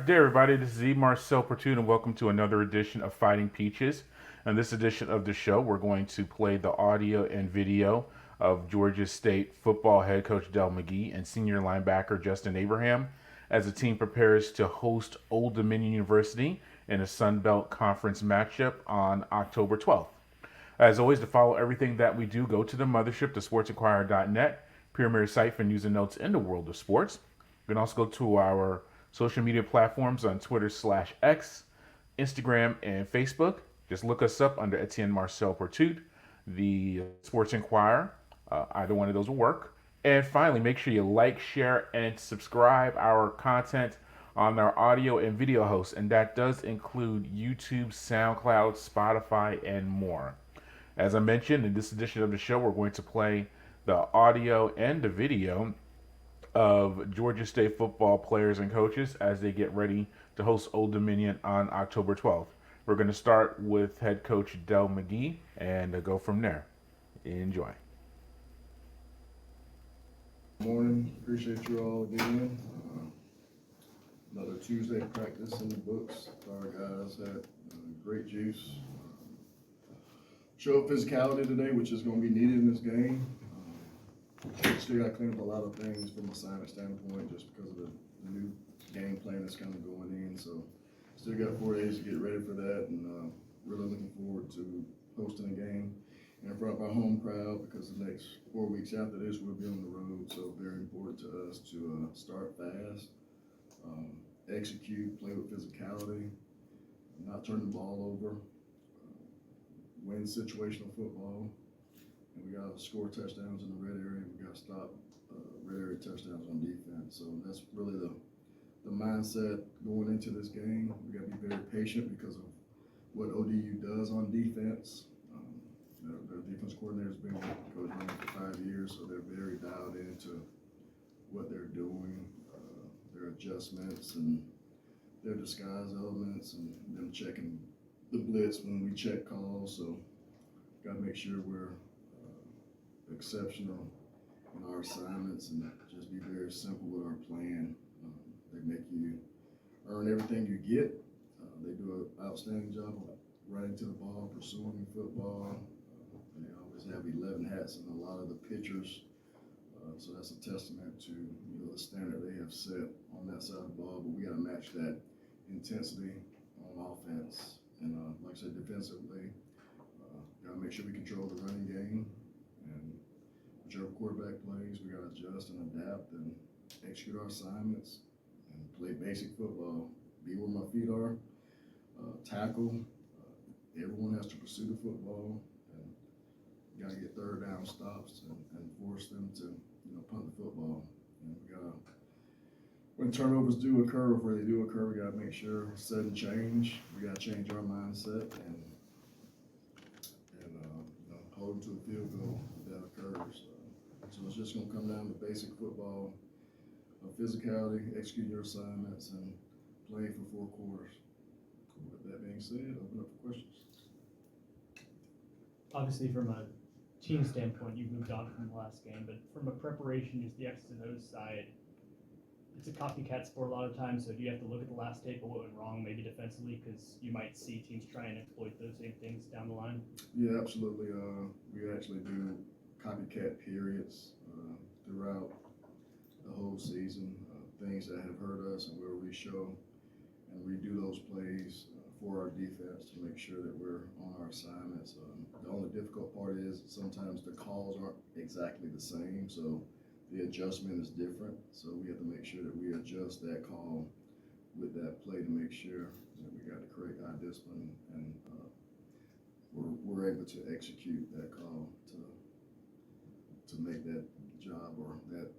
Good day, everybody. This is E. Marcel Pertune, and welcome to another edition of Fighting Peaches. In this edition of the show, we're going to play the audio and video of Georgia State football head coach Dell McGee and senior linebacker Justin Abraham as the team prepares to host Old Dominion University in a Sun Belt Conference matchup on October 12th. As always, to follow everything that we do, go to the mothership, to sportsinquirer.net, premier site for news and notes in the world of sports. You can also go to our social media platforms on Twitter/X, Instagram, and Facebook. Just look us up under Etienne Marcel Pertut, the Sports Inquirer. Either one of those will work. And finally, make sure you like, share, and subscribe our content on our audio and video hosts, and that does include YouTube, SoundCloud, Spotify, and more. As I mentioned, in this edition of the show, we're going to play the audio and the video of Georgia State football players and coaches as they get ready to host Old Dominion on October 12th. We're going to start with head coach Dell McGee and go from there. Enjoy. Morning. Appreciate you all again. Another Tuesday practice in the books. Our guys had great juice. Show physicality today, which is going to be needed in this game. Still got to clean up a lot of things from a assignment standpoint just because of the new game plan that's kind of going in. So still got 4 days to get ready for that, and really looking forward to hosting a game in front of our home crowd, because the next 4 weeks after this we'll be on the road. So very important to us to start fast, execute, play with physicality, not turn the ball over, win situational football. And we got to score touchdowns in the red area. We got to stop red area touchdowns on defense. So that's really the mindset going into this game. We got to be very patient because of what ODU does on defense. Their defense coordinator has been with Coach Lane for 5 years, so they're very dialed into what they're doing, their adjustments and their disguise elements, and them checking the blitz when we check calls. So got to make sure we're exceptional in our assignments and just be very simple with our plan. They make you earn everything you get. They do an outstanding job of running to the ball, pursuing the football. They always have 11 hats in a lot of the pitchers. So that's a testament to the standard they have set on that side of the ball. But we got to match that intensity on offense. And like I said, defensively, got to make sure we control the running game. And whichever quarterback plays, we got to adjust and adapt and execute our assignments and play basic football. Be where my feet are, tackle. Everyone has to pursue the football, and you got to get third down stops and force them to punt the football. And we got to, when turnovers do occur, where they do occur, we got to make sure sudden change. We got to change our mindset and hold them to a field goal if that occurs. So it's just going to come down to basic football, physicality, executing your assignments, and playing for 4 quarters. With that being said, open up for questions. Obviously, from a team standpoint, you've moved on from the last game, but from a preparation, just the X's and O's side, it's a copycat sport a lot of times, so do you have to look at the last tape of what went wrong, maybe defensively, because you might see teams try and exploit those same things down the line? Yeah, absolutely. We actually do copycat periods throughout the whole season, things that have hurt us, and we'll re-show and redo those plays for our defense to make sure that we're on our assignments. The only difficult part is sometimes the calls aren't exactly the same, so the adjustment is different. So we have to make sure that we adjust that call with that play to make sure that we got the correct eye discipline, and we're able to execute that call to make that job or that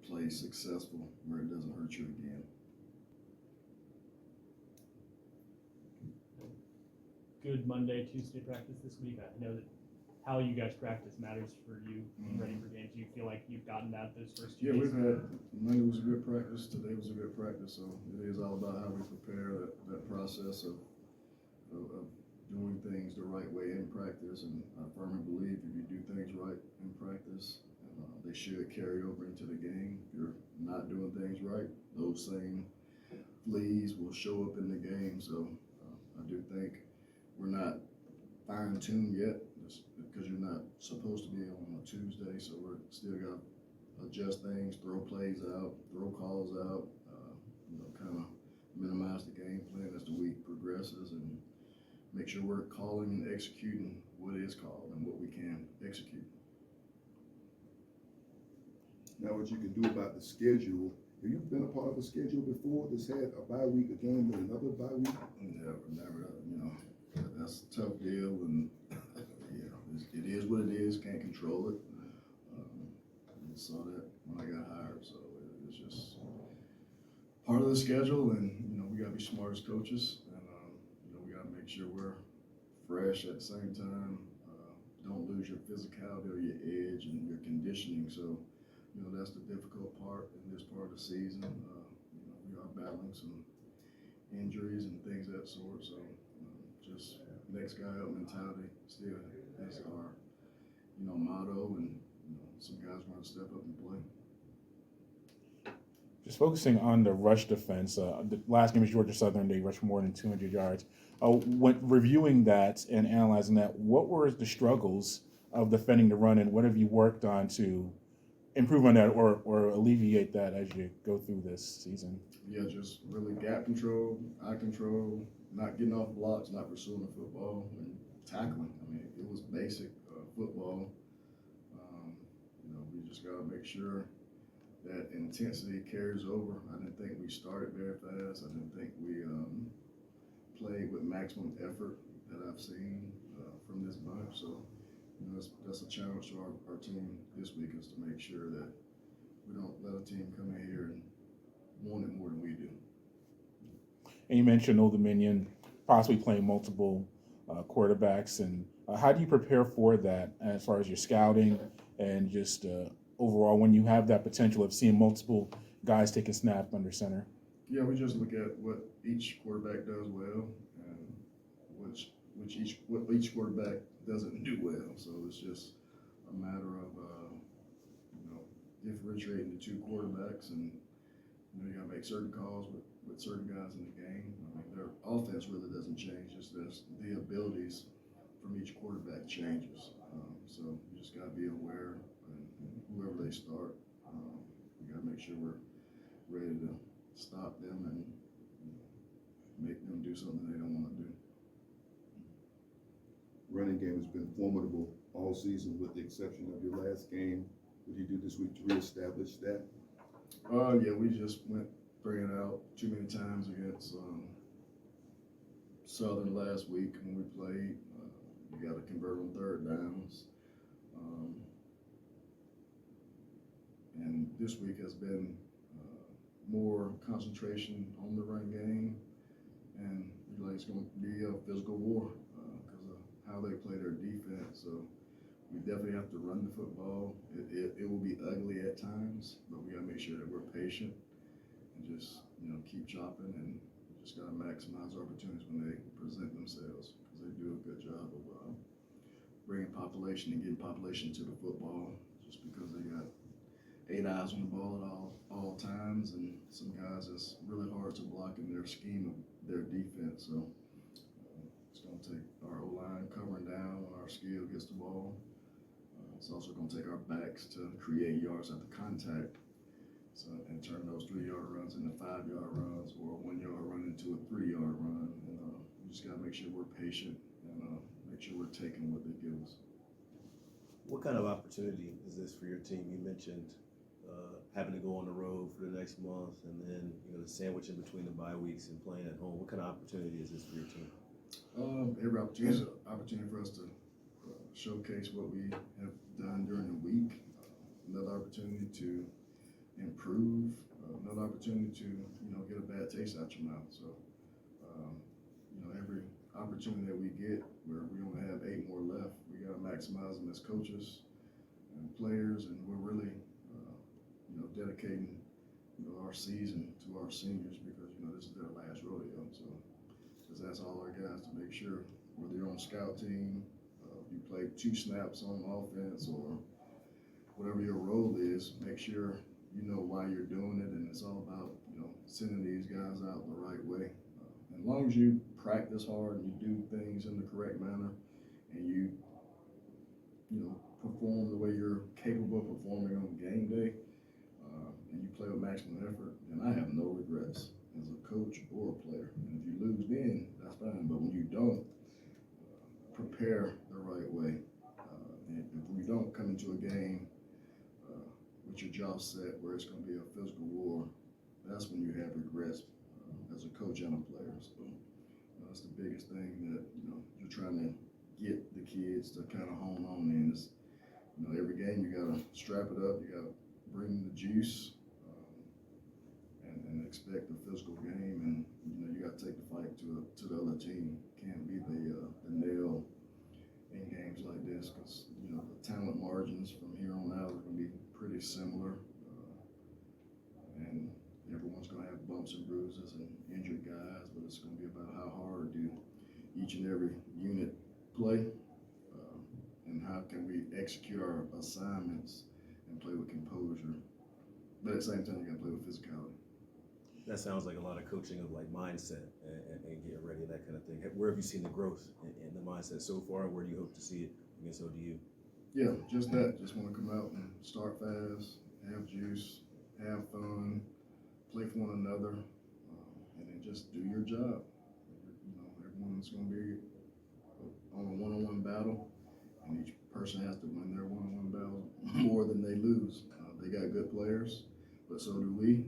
play successful where it doesn't hurt you again. Good Monday, Tuesday practice this week. I know that how you guys practice matters for you ready for games. Do you feel like you've gotten that those first 2 days? Yeah, we've had, Monday was a good practice, today was a good practice, so it is all about how we prepare that process of doing things the right way in practice. And I firmly believe if you do things right in practice, they should carry over into the game. If you're not doing things right, those same fleas will show up in the game. So I do think we're not fine-tuned yet, just because you're not supposed to be on a Tuesday. So we're still got to adjust things, throw plays out, throw calls out, kind of minimize the game plan as the week progresses and make sure we're calling and executing what is called and what we can execute. Now, what you can do about the schedule, have you been a part of a schedule before that's had a bye week, a game, and another bye week? Never, that's a tough deal, and it is what it is, can't control it. I saw that when I got hired, so it's just part of the schedule, and we gotta be smart as coaches, and we gotta make sure we're fresh at the same time. Don't lose your physicality or your edge and your conditioning. So, that's the difficult part in this part of the season. We are battling some injuries and things of that sort. So, just next guy up mentality still is our motto, and some guys want to step up and play. Just focusing on the rush defense, the last game was Georgia Southern. They rushed more than 200 yards. When reviewing that and analyzing that, what were the struggles of defending the run, and what have you worked on to improve on that or alleviate that as you go through this season? Yeah, just really gap control, eye control, not getting off blocks, not pursuing the football, and tackling. I mean, it was basic football. We just got to make sure that intensity carries over. I didn't think we started very fast. I didn't think we played with maximum effort that I've seen from this bunch. So, that's a challenge to our team this week, is to make sure that we don't let a team come in here and want it more than we do. And you mentioned Old Dominion possibly playing multiple quarterbacks, and how do you prepare for that as far as your scouting and just overall when you have that potential of seeing multiple guys taking snap under center? Yeah, we just look at what each quarterback does well and what each quarterback doesn't do well. So it's just a matter of differentiating the two quarterbacks, and you got to make certain calls with certain guys in the game. I mean, their offense really doesn't change; it's just the abilities from each quarterback changes. So you just got to be aware, and whoever they start, we got to make sure we're ready to stop them and make them do something they don't want to do. Running game has been formidable all season, with the exception of your last game. What do you do this week to reestablish that? Yeah, we just went 3 and out too many times against Southern last week when we played. We got to convert on third downs. And this week has been more concentration on the run game, and it's going to be a physical war because of how they play their defense. So we definitely have to run the football. It will be ugly at times, but we got to make sure that we're patient and just keep chopping, and just got to maximize opportunities when they present themselves, because they do a good job of bringing population and getting population to the football, just because they got 8 eyes on the ball at all times, and some guys it's really hard to block in their scheme of their defense. So it's going to take our O-line covering down when our skill gets the ball. It's also going to take our backs to create yards at the contact, and turn those 3-yard runs into 5-yard runs, or a 1-yard run into a 3-yard run. And we just got to make sure we're patient and make sure we're taking what they give us. What kind of opportunity is this for your team? You mentioned having to go on the road for the next month, and then the sandwich in between the bye weeks and playing at home. What kind of opportunity is this for your team? Every opportunity is an opportunity for us to showcase what we have done during the week. Another opportunity to improve. Another opportunity to get a bad taste out your mouth. So every opportunity that we get, where we only have 8 more left, we got to maximize them as coaches and players, and we're really dedicating our season to our seniors, because this is their last rodeo. So just ask all our guys to make sure, whether you're on scout team, you play 2 snaps on offense, or whatever your role is, make sure you know why you're doing it, and it's all about sending these guys out the right way. As long as you practice hard and you do things in the correct manner, and you know, perform the way you're capable of performing on game day, and you play with maximum effort, then I have no regrets as a coach or a player. And if you lose, then that's fine. But when you don't prepare the right way, and if we don't come into a game with your jaw set where it's going to be a physical war, that's when you have regrets as a coach and a player. So that's the biggest thing that you're trying to get the kids to kind of hone on in is, every game you got to strap it up, you got to bring the juice, and expect a physical game, and you got to take the fight to the other team. Can't be the nail in games like this, because the talent margins from here on out are going to be pretty similar, and everyone's going to have bumps and bruises and injured guys, but it's going to be about how hard do each and every unit play, and how can we execute our assignments and play with composure, but at the same time you got to play with physicality. That sounds like a lot of coaching of like mindset and getting ready, that kind of thing. Where have you seen the growth in the mindset so far, and where do you hope to see it against ODU? Yeah, just that. Just want to come out and start fast, have juice, have fun, play for one another, and then just do your job. Everyone's going to be on a one-on-one battle, and each person has to win their one-on-one battle more than they lose. They got good players, but so do we.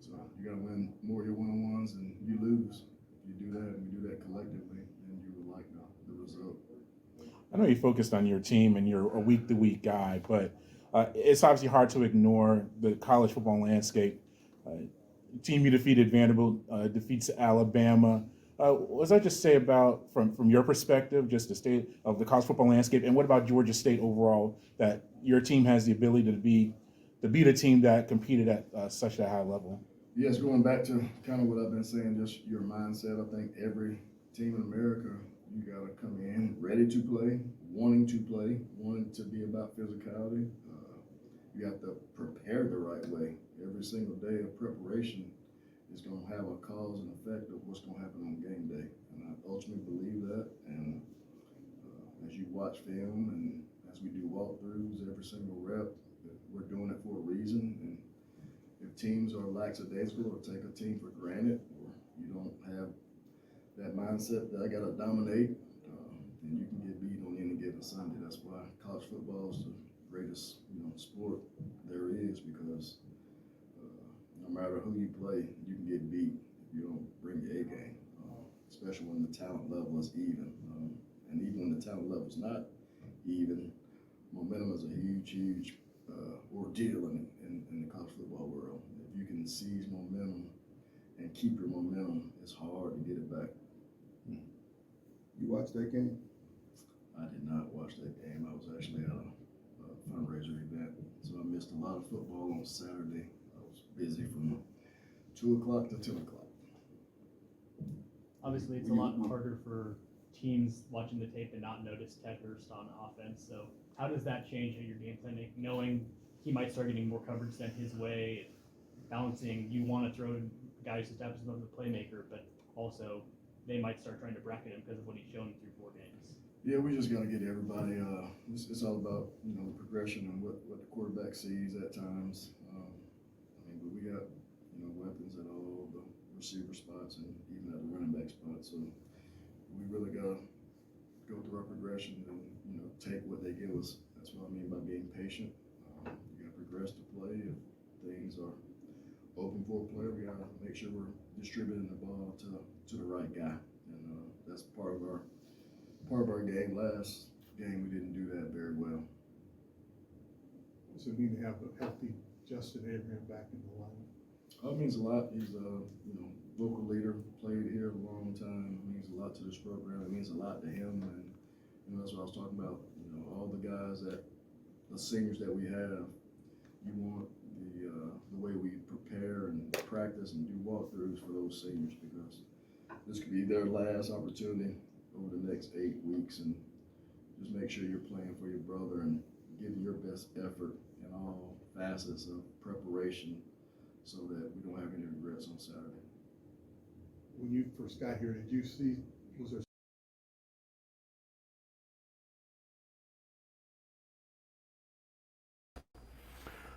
So you got to win more of your one-on-ones than you lose. If you do that, and we do that collectively, then you will like the result. I know you focused on your team and you're a week-to-week guy, but it's obviously hard to ignore the college football landscape. Team you defeated, Vanderbilt, defeats Alabama. What does that just say about, from your perspective, just the state of the college football landscape, and what about Georgia State overall, that your team has the ability to beat a team that competed at such a high level? Yes, going back to kind of what I've been saying, just your mindset. I think every team in America, you got to come in ready to play, wanting to be about physicality. You have to prepare the right way. Every single day of preparation is going to have a cause and effect of what's going to happen on game day. And I ultimately believe that. And as you watch film and as we do walkthroughs, every single rep, we're doing it for a reason. And if teams are lackadaisical or take a team for granted, or you don't have that mindset that I got to dominate, then you can get beat on any given Sunday. That's why college football is the greatest sport there is, because no matter who you play, you can get beat if you don't bring your A game, especially when the talent level is even. And even when the talent level is not even, momentum is a huge ordeal in the college football world. If you can seize momentum and keep your momentum, it's hard to get it back. You watched that game? I did not watch that game. I was actually at a fundraiser event, so I missed a lot of football on Saturday. I was busy from 2 o'clock to 10 o'clock. Obviously, it's a lot harder for teams watching the tape and not notice Ted Hurst on offense. So how does that change your game planning, knowing he might start getting more coverage sent his way, balancing you want to throw guys who establish himself as a playmaker, but also they might start trying to bracket him because of what he's shown through 4 games? Yeah, we just got to get everybody. It's all about the progression and what the quarterback sees at times. But we got weapons at all the receiver spots and even at the running back spot. So we really got to go through our progression and take what they give us. That's what I mean by being patient. You got to progress to play. If things are open for a player, we got to make sure we're distributing the ball to the right guy, and that's part of our game. Last game we didn't do that very well. What does it mean to have a healthy Justin Abraham back in the lineup? It means a lot. He's a local leader, played here a long time. It means a lot to this program. It means a lot to him, and that's what I was talking about. All the guys the seniors that we have, you want the way we prepare and practice and do walkthroughs for those seniors, because this could be their last opportunity over the next 8 weeks, and just make sure you're playing for your brother and giving your best effort in all facets of preparation, so that we don't have any regrets on Saturday. When you first got here, did you see, was there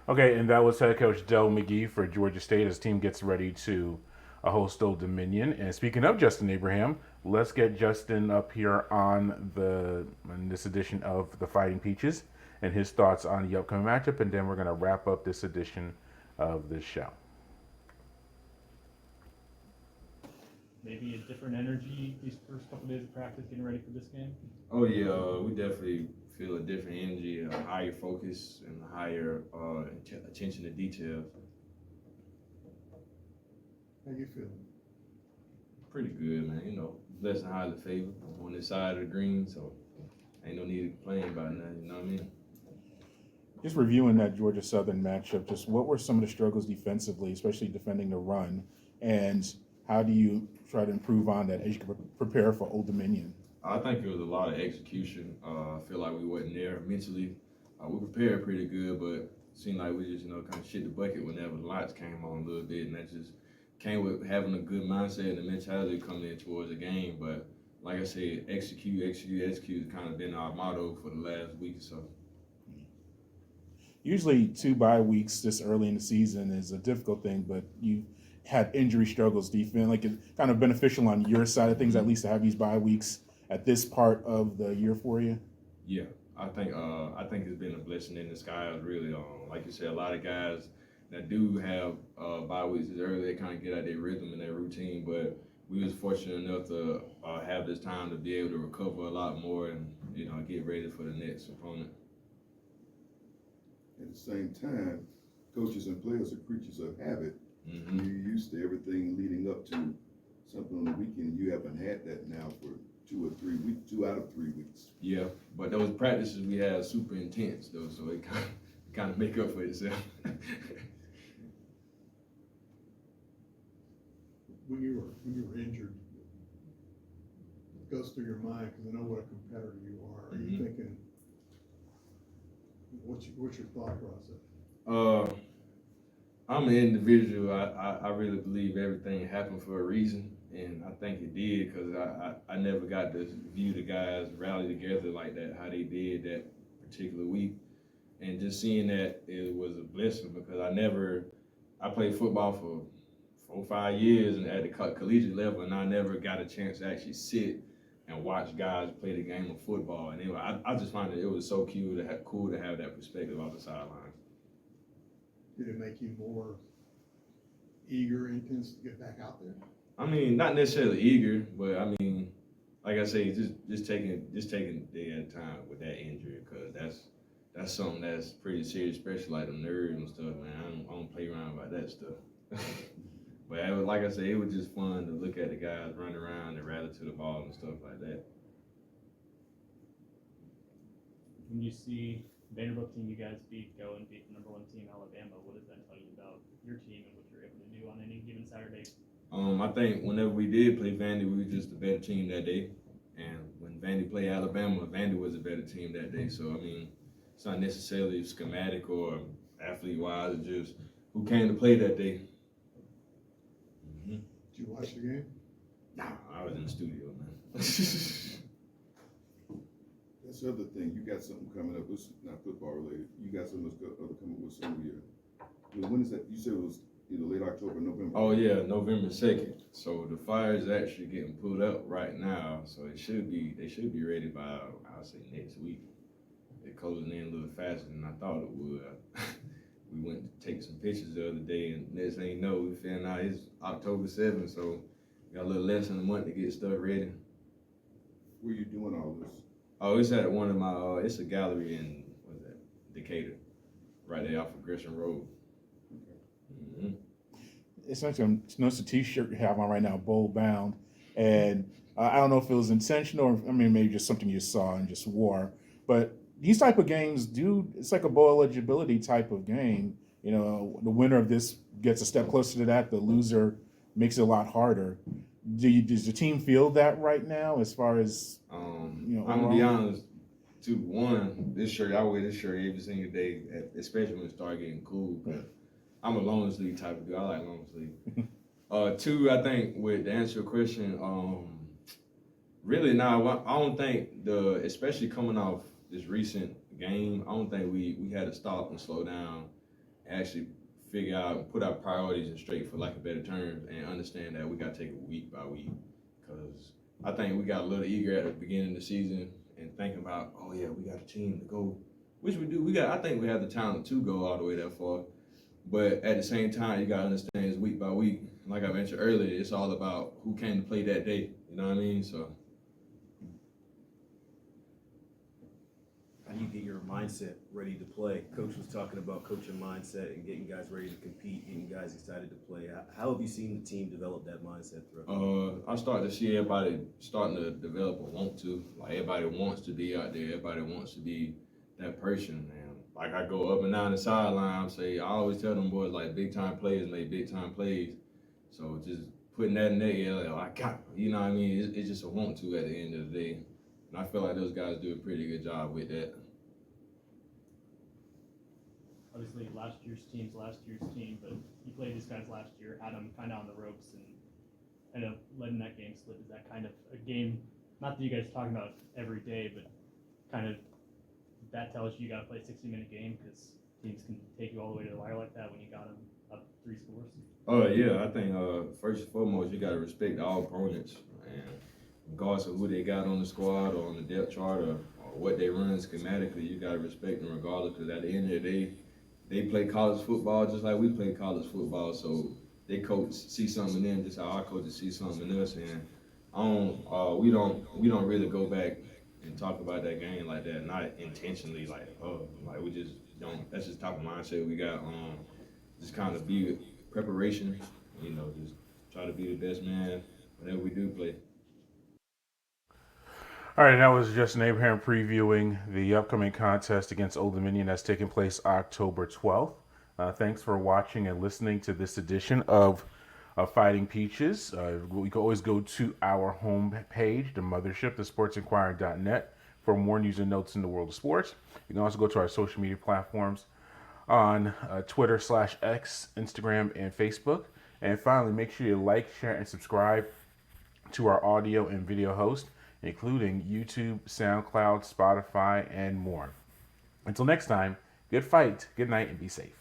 Okay, and that was head coach Dell McGee for Georgia State as team gets ready to host Old Dominion. And speaking of Justin Abraham, let's get Justin up here on this edition of the Fighting Peaches and his thoughts on the upcoming matchup, and then we're going to wrap up this edition of this show. Maybe a different energy these first couple days of practice getting ready for this game? Oh yeah, we definitely feel a different energy, a higher focus, and a higher attention to detail. how you feeling? Pretty good, man. You know, blessed and highly favored. I'm on this side of the green, so ain't no need to complain about nothing. You know what I mean? Just reviewing that Georgia Southern matchup, just what were some of the struggles defensively, especially defending the run, and how do you try to improve on that as you prepare for Old Dominion? I think it was a lot of execution. I feel like we wasn't there mentally. We prepared pretty good, but it seemed like we just, kind of shit the bucket whenever the lights came on a little bit, and that just came with having a good mindset and the mentality coming in towards the game. But like I said, execute has kind of been our motto for the last week or so. Usually 2 bye weeks this early in the season is a difficult thing, but you had injury struggles. Do you feel like it's kind of beneficial on your side of things, at least to have these bye weeks at this part of the year for you? Yeah, I think it's been a blessing in disguise, really. Like you said, a lot of guys that do have bye weeks is early, they kind of get out their rhythm and their routine, but we was fortunate enough to have this time to be able to recover a lot more and, get ready for the next opponent. At the same time, coaches and players are creatures of habit. Mm-hmm. You're used to everything leading up to something on the weekend. You haven't had that now for 2 or 3 weeks, 2 out of 3 weeks. Yeah, but those practices we had super intense though, so it kind of make up for itself. When you were injured, it goes through your mind, because I know what a competitor you are. Are you Mhm. thinking, what's your thought process? I'm an individual. I really believe everything happened for a reason, and I think it did because I never got to view the guys rally together like that, how they did that particular week, and just seeing that it was a blessing because I played football for 4 or 5 years and at the collegiate level, and I never got a chance to actually sit and watch guys play the game of football, and I just find that it was so cool to have that perspective off the sidelines. Did it make you more eager, intense to get back out there? I mean, not necessarily eager, but I mean, like I say, just taking a day at a time with that injury, because that's something that's pretty serious, especially like the nerves and stuff, man. I don't play around about that stuff. But it was, like I said, it was just fun to look at the guys run around and rally to the ball and stuff like that. When you see Vanderbilt team you guys beat go and beat the #1 team Alabama, what does that tell you about your team and what you're able to do on any given Saturday? I think whenever we did play Vandy, we were just a better team that day. And when Vandy played Alabama, Vandy was a better team that day. So, I mean, it's not necessarily schematic or athlete-wise, it's just who came to play that day. Did you watch the game? Nah, I was in the studio, man. That's the other thing. You got something coming up. It's not football related. You got something that's other coming up with some of your. When is that? You said it was either late October, November. Oh yeah, November 2nd. So the fire is actually getting pulled up right now. So they should be ready by I'll say next week. They're closing in a little faster than I thought it would. We went to take some pictures the other day, and next thing you know, we found out it's October 7th. So we got a little less than a month to get stuff ready. Where you doing all this? Oh, it's at one of my. It's a gallery in what's that? Decatur, right there off of Gresham Road. Mm-hmm. It's nice to notice the T-shirt you have on right now, bowl bound, and I don't know if it was intentional or maybe just something you saw and just wore. But these type of games it's like a bowl eligibility type of game. You know, the winner of this gets a step closer to that. The loser makes it a lot harder. Does the team feel that right now as far as I'm gonna be honest. One, this shirt I wear this shirt every single day, especially when it starts getting cool. But I'm a long sleeve type of guy. I like long sleeve. Two, I think to answer your question, really now I don't think especially coming off this recent game, I don't think we had to stop and slow down and actually figure out and put our priorities in straight, for lack of better terms, and understand that we got to take it week by week. Because I think we got a little eager at the beginning of the season and thinking about, oh yeah, we got a team to go, which we do. I think we have the talent to go all the way that far. But at the same time, you gotta understand it's week by week. Like I mentioned earlier, it's all about who came to play that day. You know what I mean? So How do you get your mindset ready to play? Coach was talking about coaching mindset and getting guys ready to compete, getting guys excited to play. How have you seen the team develop that mindset throughout? I start to see everybody starting to develop a want to. Like everybody wants to be out there. Everybody wants to be that person. And like I go up and down the sideline, I always tell them boys, like, big time players make big time plays. So just putting that in there, I got, you know what I mean? It's just a want to at the end of the day. And I feel like those guys do a pretty good job with that. Obviously, last year's team, but you played these guys last year, had them kind of on the ropes, and ended up letting that game slip. Is that kind of a game, not that you guys are talking about every day, but kind of that tells you got to play a 60-minute game because teams can take you all the way to the wire like that when you got them up 3 scores? Yeah, I think first and foremost, you got to respect all opponents, and regardless of who they got on the squad or on the depth chart or what they run schematically, you got to respect them regardless, because at the end of the day, they play college football just like we play college football. So they coach see something in them just how our coaches see something in us, and we don't really go back and talk about that game like that, not intentionally, like we just don't. That's just the type of mindset we got. Just kind of be preparation, just try to be the best man whenever we do play. All right, and that was Justin Abraham previewing the upcoming contest against Old Dominion that's taking place October 12th. Thanks for watching and listening to this edition of Fighting Peaches. You can always go to our home page, the mothership, thesportsinquirer.net, for more news and notes in the world of sports. You can also go to our social media platforms on Twitter/X, Instagram, and Facebook. And finally, make sure you like, share, and subscribe to our audio and video host, including YouTube, SoundCloud, Spotify, and more. Until next time, good fight, good night, and be safe.